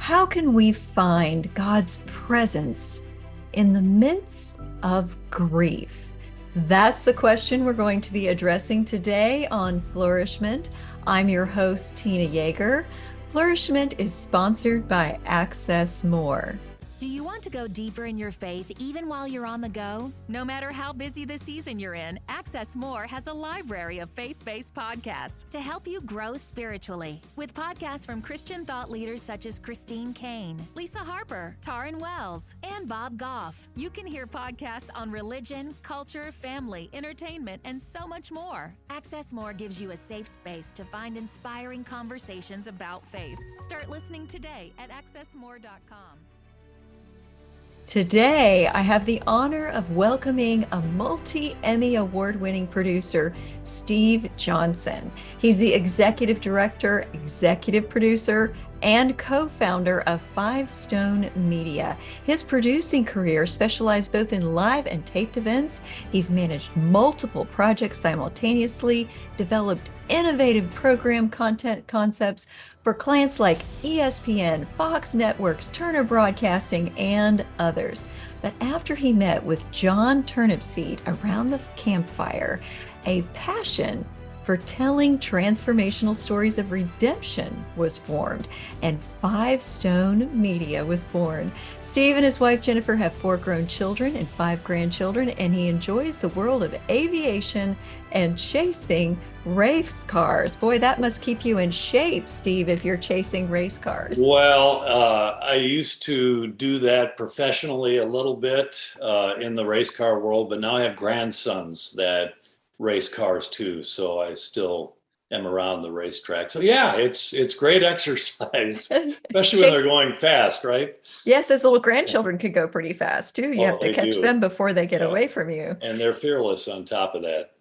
How can we find God's presence in the midst of grief? That's the question we're going to be addressing today on Flourish-Meant. I'm your host, Tina Yeager. Flourish-Meant is sponsored by Access More. Do you want to go deeper in your faith even while you're on the go? No matter how busy the season you're in, Access More has a library of faith-based podcasts to help you grow spiritually. With podcasts from Christian thought leaders such as Christine Kane, Lisa Harper, Taryn Wells, and Bob Goff. You can hear podcasts on religion, culture, family, entertainment, and so much more. Access More gives you a safe space to find inspiring conversations about faith. Start listening today at accessmore.com. Today, I have the honor of welcoming a multi-Emmy Award-winning producer, Steve Johnson. He's the executive director, executive producer, and co-founder of Five Stone Media. His producing career specialized both in live and taped events. He's managed multiple projects simultaneously, developed innovative program content concepts for clients like ESPN, Fox Networks, Turner Broadcasting, and others. But after he met with John Turnipseed around the campfire, a passion for telling transformational stories of redemption was formed, and Five Stone Media was born. Steve and his wife Jennifer have 4 grown children and 5 grandchildren, and he enjoys the world of aviation and chasing race cars. Boy, that must keep you in shape, Steve, if you're chasing race cars. Well, I used to do that professionally a little bit in the race car world, but now I have grandsons that race cars too, so I still am around the racetrack. So yeah, it's great exercise, especially when they're going fast, right? Yes, those little grandchildren can go pretty fast too. You have to catch them before they get away from you. And they're fearless on top of that.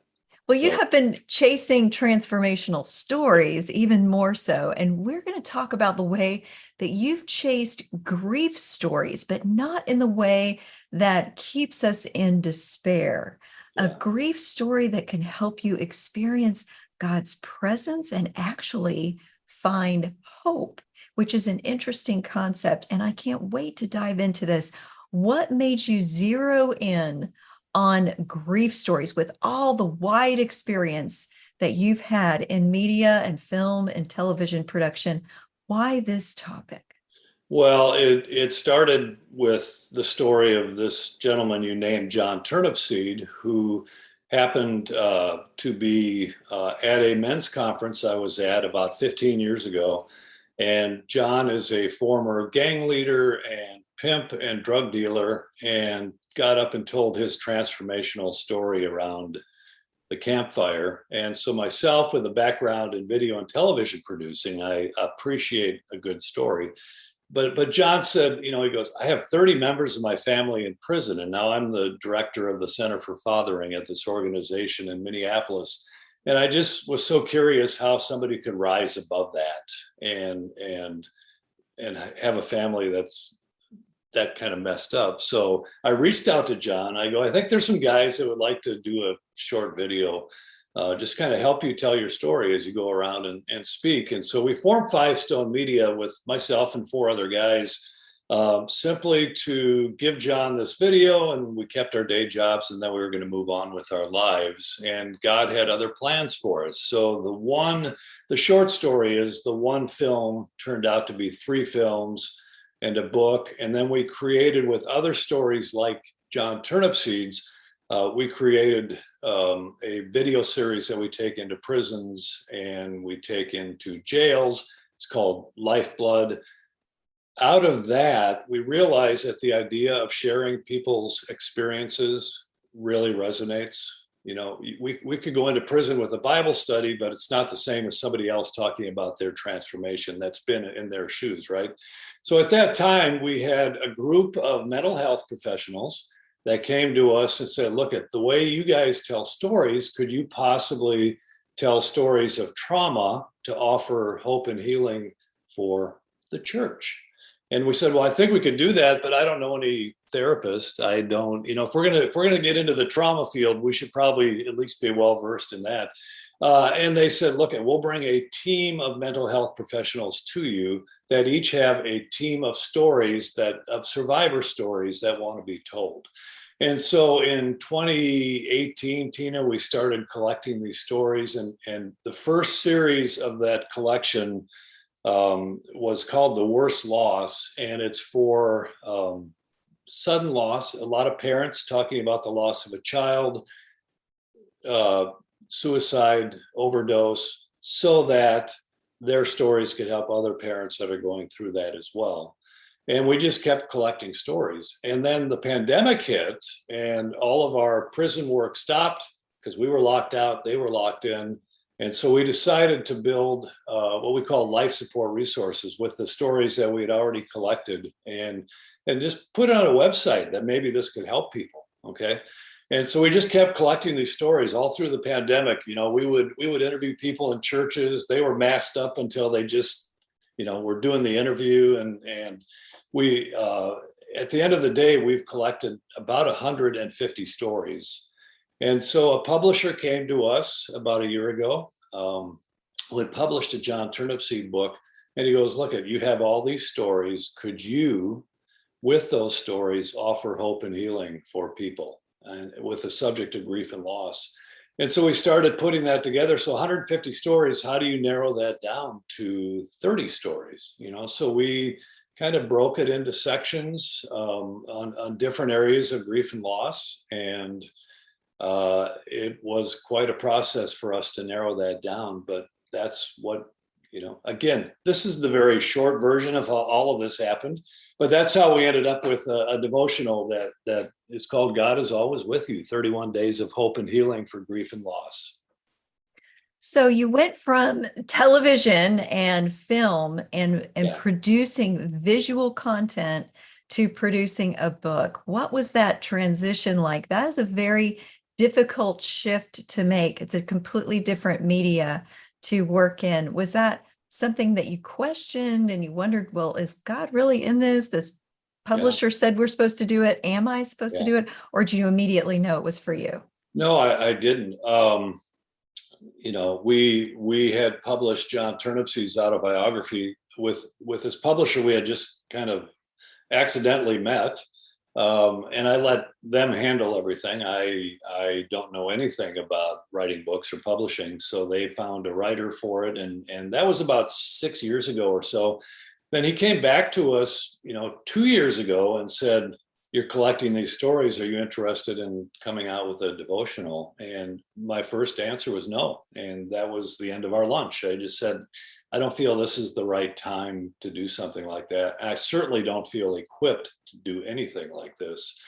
Well, you have been chasing transformational stories even more so, and we're going to talk about the way that you've chased grief stories, but not in the way that keeps us in despair. A grief story that can help you experience God's presence and actually find hope, which is an interesting concept. And I can't wait to dive into this. What made you zero in on grief stories with all the wide experience that you've had in media and film and television production? Why this topic? Well, it started with the story of this gentleman you named, John Turnipseed, who happened to be at a men's conference I was at about 15 years ago. And John is a former gang leader and pimp and drug dealer, and got up and told his transformational story around the campfire. And so myself, with a background in video and television producing, I appreciate a good story. But John said, he goes, I have 30 members of my family in prison, and now I'm the director of the Center for Fathering at this organization in Minneapolis. And I just was so curious how somebody could rise above that and have a family that's that kind of messed up. So I reached out to John. I go, I think there's some guys that would like to do a short video, just kind of help you tell your story as you go around and speak. And so we formed Five Stone Media with myself and 4 other guys, simply to give John this video, and we kept our day jobs, and then we were going to move on with our lives. And God had other plans for us. So the short story is the one film turned out to be 3 films and a book. And then we created, with other stories like John Turnipseed's, we created a video series that we take into prisons and we take into jails. It's called Lifeblood. Out of that, we realized that the idea of sharing people's experiences really resonates. We could go into prison with a Bible study, but it's not the same as somebody else talking about their transformation that's been in their shoes, right? So at that time, we had a group of mental health professionals that came to us and said, look, at the way you guys tell stories, could you possibly tell stories of trauma to offer hope and healing for the church? And we said, well, I think we could do that, but I don't know any therapist. I don't, if we're gonna get into the trauma field, we should probably at least be well versed in that. And they said, look, we'll bring a team of mental health professionals to you that each have a team of stories of survivor stories that want to be told. And so in 2018, Tina, we started collecting these stories, and the first series of that collection was called The Worst Loss, and it's for sudden loss. A lot of parents talking about the loss of a child, suicide, overdose, so that their stories could help other parents that are going through that as well. And we just kept collecting stories. And then the pandemic hit, and all of our prison work stopped because we were locked out, they were locked in. And so we decided to build what we call life support resources with the stories that we had already collected, and just put it on a website that maybe this could help people. Okay. And so we just kept collecting these stories all through the pandemic. We would interview people in churches. They were masked up until they just, were doing the interview. And we, at the end of the day, we've collected about 150 stories. And so a publisher came to us about a year ago, who had published a John Turnipseed book. And he goes, look, you have all these stories. Could you, with those stories, offer hope and healing for people, and with the subject of grief and loss? And so we started putting that together. So 150 stories, how do you narrow that down to 30 stories? So we kind of broke it into sections on different areas of grief and loss. And it was quite a process for us to narrow that down. But that's what, again, this is the very short version of how all of this happened. But that's how we ended up with a devotional that is called God is Always With You, 31 Days of Hope and Healing for Grief and Loss. So you went from television and film and producing visual content to producing a book. What was that transition like? That is a very difficult shift to make. It's a completely different media to work in. Was that something that you questioned and you wondered, well, is God really in this? This publisher said we're supposed to do it. Am I supposed to do it? Or did you immediately know it was for you? No, I didn't. We had published John Turnipseed's autobiography with his publisher. We had just kind of accidentally met. And I let them handle everything. I don't know anything about writing books or publishing. So they found a writer for it. And that was about 6 years ago or so. Then he came back to us, 2 years ago and said, you're collecting these stories. Are you interested in coming out with a devotional? And my first answer was no. And that was the end of our lunch. I just said, I don't feel this is the right time to do something like that. I certainly don't feel equipped to do anything like this.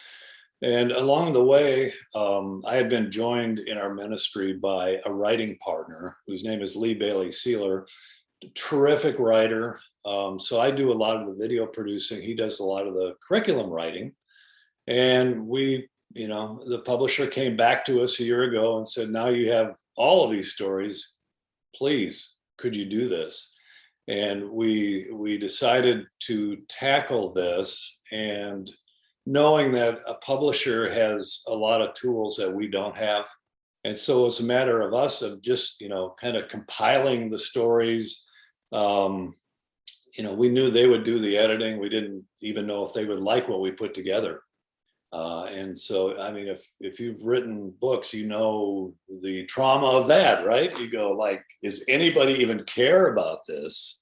And along the way, I had been joined in our ministry by a writing partner whose name is Lee Bailey Sealer, terrific writer. So I do a lot of the video producing. He does a lot of the curriculum writing. And the publisher came back to us a year ago and said, now you have all of these stories. Please, could you do this? And we decided to tackle this, and knowing that a publisher has a lot of tools that we don't have. And so it's a matter of us of just, kind of compiling the stories. We knew they would do the editing. We didn't even know if they would like what we put together. And so, I mean, if you've written books, the trauma of that, right? You go like, does anybody even care about this?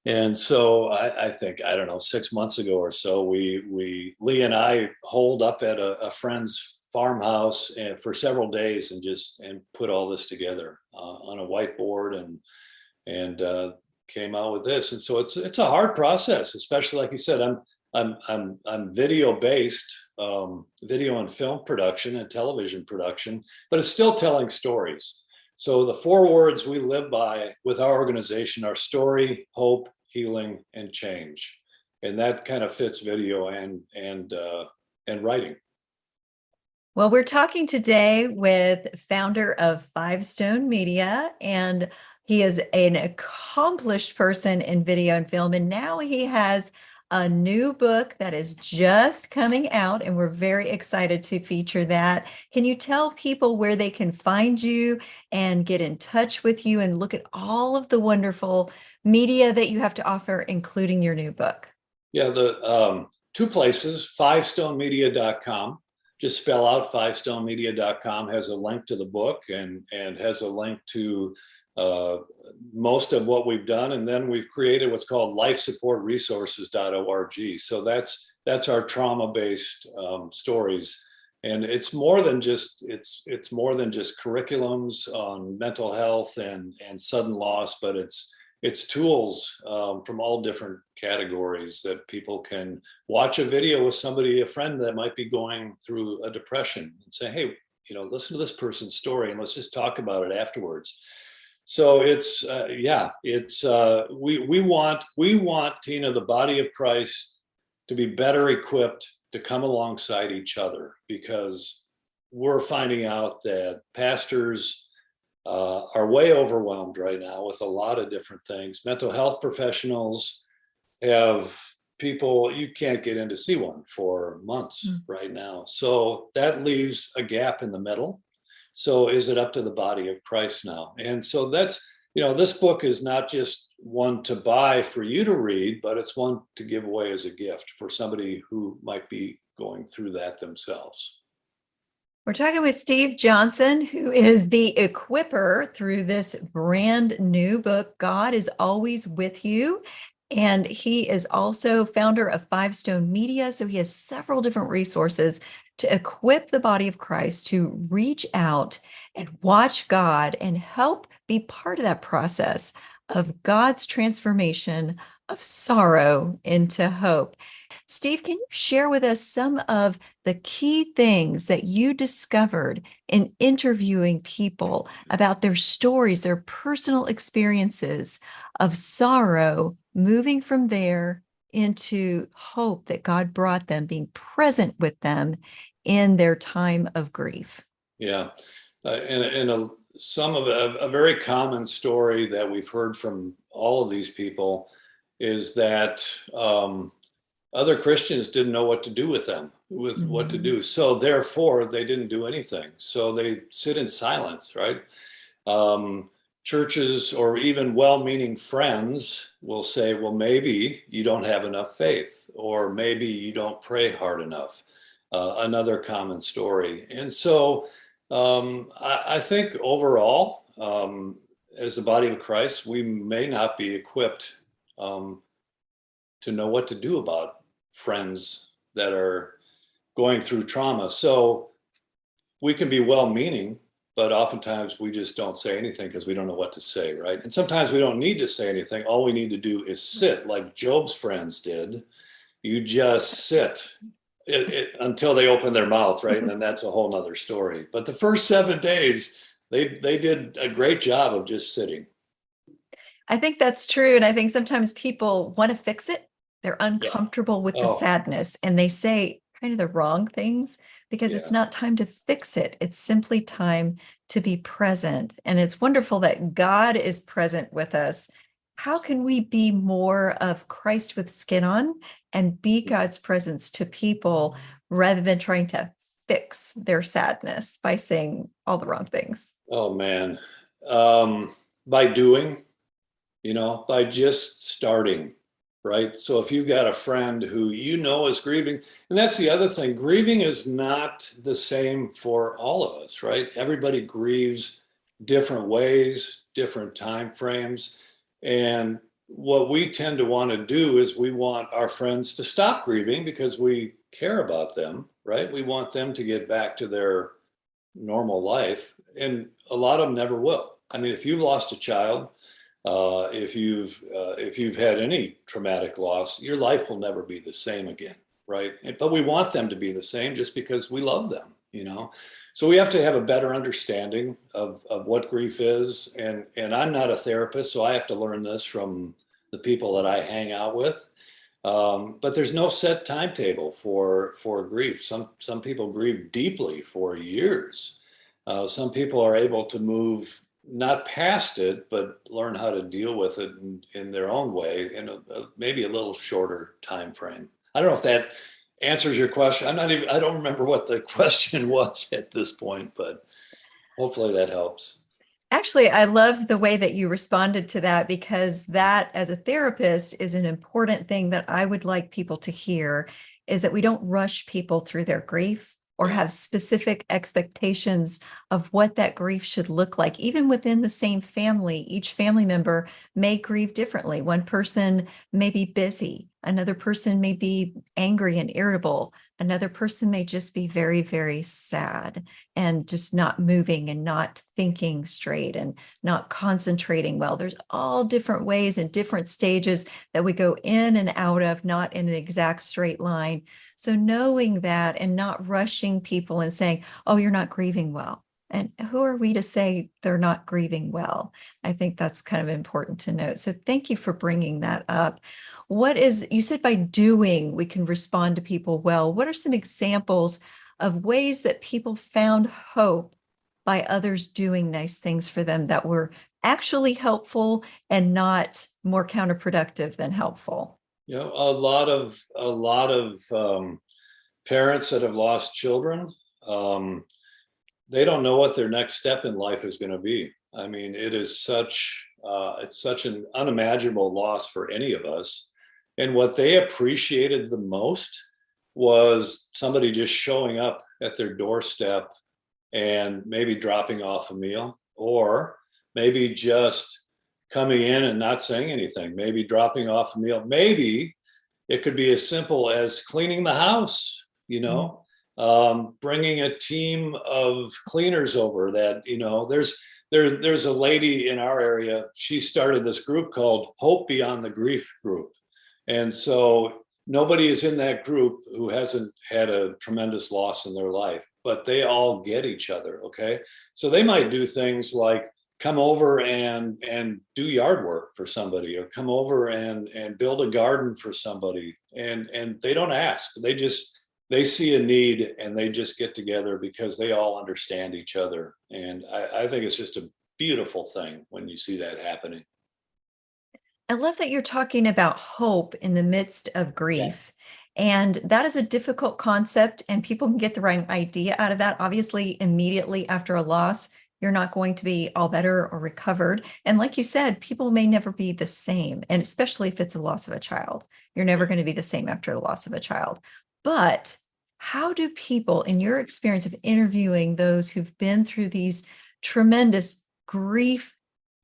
And so I think, I don't know, 6 months ago or so, Lee and I holed up at a friend's farmhouse for several days and put all this together on a whiteboard and came out with this. And so it's a hard process, especially like you said, I'm video based, video and film production and television production, but it's still telling stories. So the 4 words we live by with our organization are story, hope, healing, and change. And that kind of fits video and writing. Well, we're talking today with founder of Five Stone Media, and he is an accomplished person in video and film. And now he has a new book that is just coming out, and we're very excited to feature that. Can you tell people where they can find you and get in touch with you and look at all of the wonderful media that you have to offer, including your new book? Yeah, the two places, fivestonemedia.com. Just spell out fivestonemedia.com, has a link to the book and has a link to most of what we've done. And then we've created what's called lifesupportresources.org. So that's our trauma-based stories. And it's more than just it's more than just curriculums on mental health and sudden loss, but it's tools from all different categories that people can watch a video with somebody, a friend that might be going through a depression, and say, hey, listen to this person's story and let's just talk about it afterwards. So it's we want, Tina, the body of Christ to be better equipped to come alongside each other, because we're finding out that pastors are way overwhelmed right now with a lot of different things. Mental health professionals have people, you can't get in to see one for months right now. So that leaves a gap in the middle. So is it up to the body of Christ now? And so that's, this book is not just one to buy for you to read, but it's one to give away as a gift for somebody who might be going through that themselves. We're talking with Steve Johnson, who is the equipper through this brand new book, God is Always With You. And he is also founder of Five Stone Media. So he has several different resources to equip the body of Christ to reach out and watch God and help be part of that process of God's transformation of sorrow into hope. Steve, can you share with us some of the key things that you discovered in interviewing people about their stories, their personal experiences of sorrow, moving from there into hope that God brought them, being present with them in their time of grief? Yeah. Some of a very common story that we've heard from all of these people is that other Christians didn't know what to do with them, with what to do. So therefore, they didn't do anything. So they sit in silence, right? Churches or even well-meaning friends will say, well, maybe you don't have enough faith, or maybe you don't pray hard enough. Another common story. And so I think overall, as the body of Christ, we may not be equipped to know what to do about friends that are going through trauma. So we can be well-meaning, but oftentimes we just don't say anything because we don't know what to say, right? And sometimes we don't need to say anything. All we need to do is sit, like Job's friends did. You just sit until they open their mouth, right? And then that's a whole nother story. But the first 7 days, they did a great job of just sitting. I think that's true. And I think sometimes people want to fix it. They're uncomfortable with the sadness, and they say kind of the wrong things because it's not time to fix it. It's simply time to be present. And it's wonderful that God is present with us. How can we be more of Christ with skin on and be God's presence to people rather than trying to fix their sadness by saying all the wrong things? Oh, man. By doing, by just starting, right? So if you've got a friend who is grieving, and that's the other thing, grieving is not the same for all of us, right? Everybody grieves different ways, different time frames. And what we tend to want to do is we want our friends to stop grieving because we care about them, right? We want them to get back to their normal life. And a lot of them never will. I mean, if you've lost a child, if you've had any traumatic loss, your life will never be the same again, right? But we want them to be the same just because we love them, So we have to have a better understanding of what grief is. And I'm not a therapist, so I have to learn this from the people that I hang out with. But there's no set timetable for grief. Some people grieve deeply for years. Some people are able to move not past it, but learn how to deal with it in their own way in maybe a little shorter time frame. I don't know if that answers your question. I don't remember what the question was at this point, but hopefully that helps. Actually, I love the way that you responded to that, because that, as a therapist, is an important thing that I would like people to hear, is that we don't rush people through their grief or Yeah. have specific expectations of what that grief should look like. Even within the same family, each family member may grieve differently. One person may be busy, another person may be angry and irritable, another person may just be very, very sad and just not moving and not thinking straight and not concentrating well. There's all different ways and different stages that we go in and out of, not in an exact straight line. So knowing that and not rushing people and saying, oh, you're not grieving well. And who are we to say they're not grieving well? I think that's kind of important to note. So thank you for bringing that up. You said by doing, we can respond to people well. What are some examples of ways that people found hope by others doing nice things for them that were actually helpful and not more counterproductive than helpful? A lot of parents that have lost children, they don't know what their next step in life is going to be. I mean, it's such an unimaginable loss for any of us. And what they appreciated the most was somebody just showing up at their doorstep and maybe dropping off a meal, or maybe just coming in and not saying anything, maybe dropping off a meal. Maybe it could be as simple as cleaning the house, bringing a team of cleaners over that, there's a lady in our area. She started this group called Hope Beyond the Grief group. And so nobody is in that group who hasn't had a tremendous loss in their life, but they all get each other. Okay. So they might do things like come over and do yard work for somebody, or come over and build a garden for somebody. And they don't ask, they see a need and they just get together because they all understand each other. And I think it's just a beautiful thing when you see that happening. I love that you're talking about hope in the midst of grief. And that is a difficult concept, and people can get the right idea out of that. Obviously, immediately after a loss, you're not going to be all better or recovered. And like you said, people may never be the same. And especially if it's a loss of a child, you're never going to be the same after the loss of a child. But how do people, in your experience of interviewing those who've been through these tremendous grief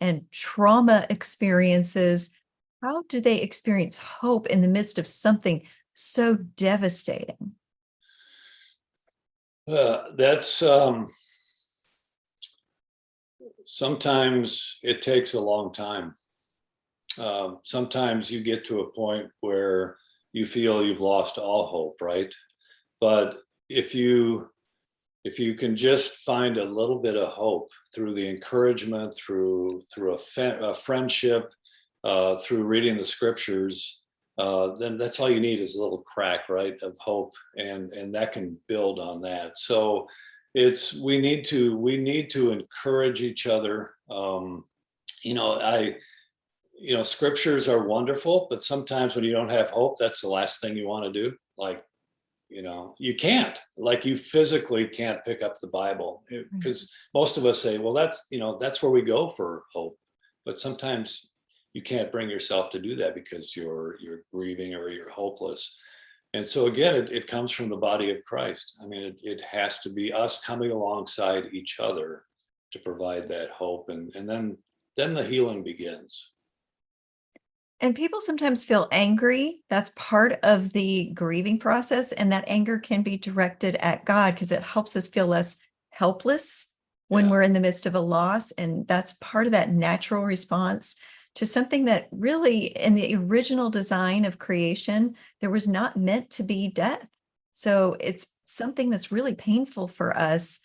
and trauma experiences, how do they experience hope in the midst of something so devastating? That's sometimes it takes a long time. Sometimes you get to a point where you feel you've lost all hope, right? But if you can just find a little bit of hope through the encouragement, through a friendship, through reading the scriptures, then that's all you need is a little crack, right, of hope, and that can build on that. So we need to encourage each other. Scriptures are wonderful, but sometimes when you don't have hope, that's the last thing you want to do. Like, you physically can't pick up the Bible, because most of us say, well, that's where we go for hope. But sometimes you can't bring yourself to do that because you're grieving or you're hopeless. And so again, it comes from the body of Christ. I mean, it has to be us coming alongside each other to provide that hope. And then the healing begins. And people sometimes feel angry. That's part of the grieving process. And that anger can be directed at God because it helps us feel less helpless when we're in the midst of a loss. And that's part of that natural response to something that really, in the original design of creation, there was not meant to be death. So it's something that's really painful for us.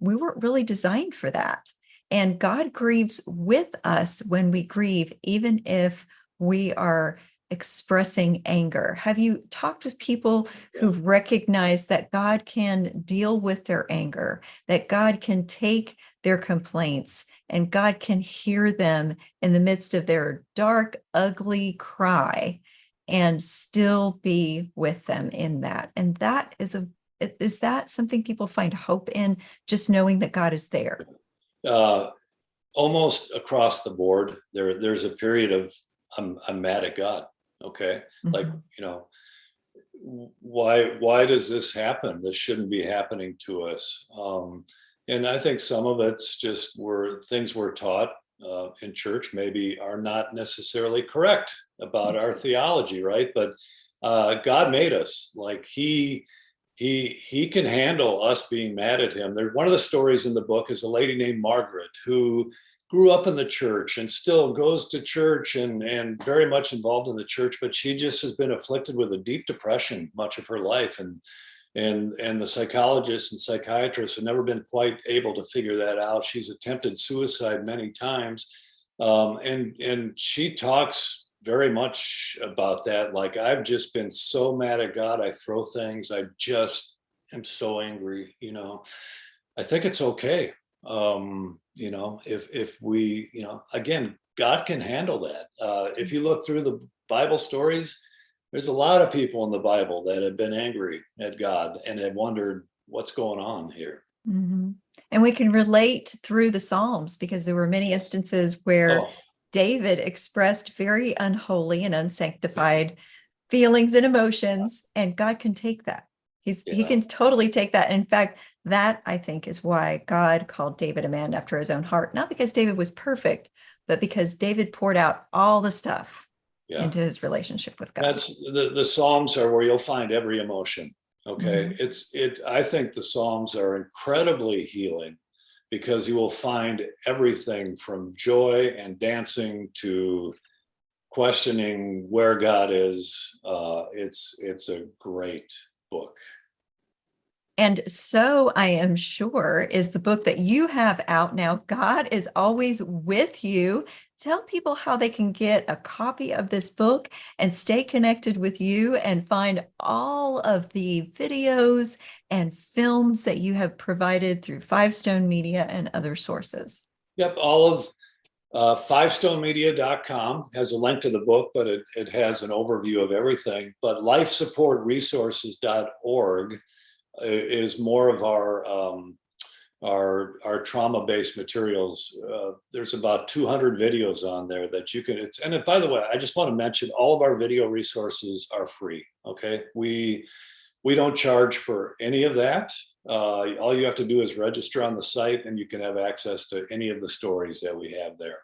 We weren't really designed for that. And God grieves with us when we grieve, even if we are expressing anger. Have you talked with people who've recognized that God can deal with their anger, that God can take their complaints, and God can hear them in the midst of their dark, ugly cry and still be with them in that? And that is that something people find hope in, just knowing that God is there? almost across the board, there's a period of I'm mad at God. Okay, like why does this happen? This shouldn't be happening to us. And I think some of it's just where things we're taught in church maybe are not necessarily correct about our theology, right? But God made us. Like he can handle us being mad at him. There's one of the stories in the book is a lady named Margaret who grew up in the church and still goes to church and very much involved in the church, but she just has been afflicted with a deep depression much of her life. And the psychologists and psychiatrists have never been quite able to figure that out. She's attempted suicide many times. And she talks very much about that. Like, I've just been so mad at God. I throw things. I just am so angry, I think it's okay. If we, again, God can handle that. If you look through the Bible stories, there's a lot of people in the Bible that have been angry at God and have wondered what's going on here. Mm-hmm. And we can relate through the Psalms because there were many instances where David expressed very unholy and unsanctified feelings and emotions, and God can take that. He can totally take that. In fact, that I think is why God called David a man after his own heart, not because David was perfect, but because David poured out all the stuff into his relationship with God. That's the Psalms are where you'll find every emotion. Okay. I think the Psalms are incredibly healing because you will find everything from joy and dancing to questioning where God is. It's a great book. And so I am sure is the book that you have out now, God is Always With You. Tell people how they can get a copy of this book and stay connected with you and find all of the videos and films that you have provided through Five Stone Media and other sources. Yep, all of fivestonemedia.com has a link to the book, but it has an overview of everything. But lifesupportresources.org is more of our trauma-based materials. There's about 200 videos on there that you can. And by the way, I just want to mention all of our video resources are free. Okay, we don't charge for any of that. All you have to do is register on the site, and you can have access to any of the stories that we have there.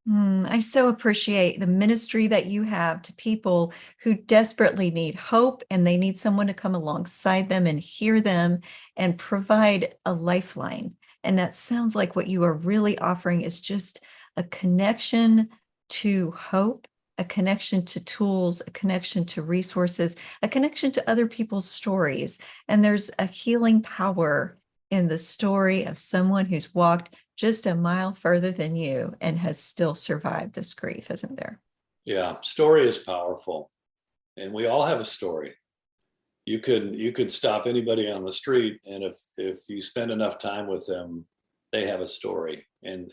I so appreciate the ministry that you have to people who desperately need hope, and they need someone to come alongside them and hear them and provide a lifeline. And that sounds like what you are really offering is just a connection to hope, a connection to tools, a connection to resources, a connection to other people's stories. And there's a healing power in the story of someone who's walked just a mile further than you and has still survived this grief, isn't there? Yeah, story is powerful. And we all have a story. You could stop anybody on the street, and if you spend enough time with them, they have a story. And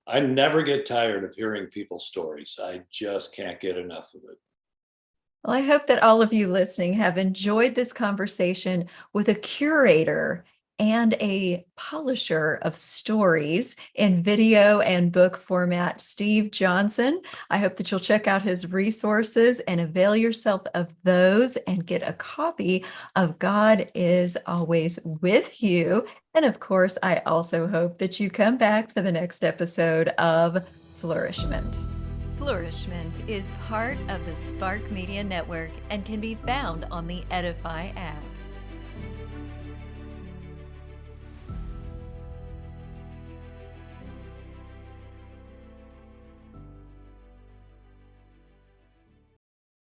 I never get tired of hearing people's stories. I just can't get enough of it. Well, I hope that all of you listening have enjoyed this conversation with a curator and a publisher of stories in video and book format, Steve Johnson. I hope that you'll check out his resources and avail yourself of those and get a copy of God is Always With You. And of course, I also hope that you come back for the next episode of Flourish-Meant. Flourish-Meant is part of the Spark Media Network and can be found on the Edify app.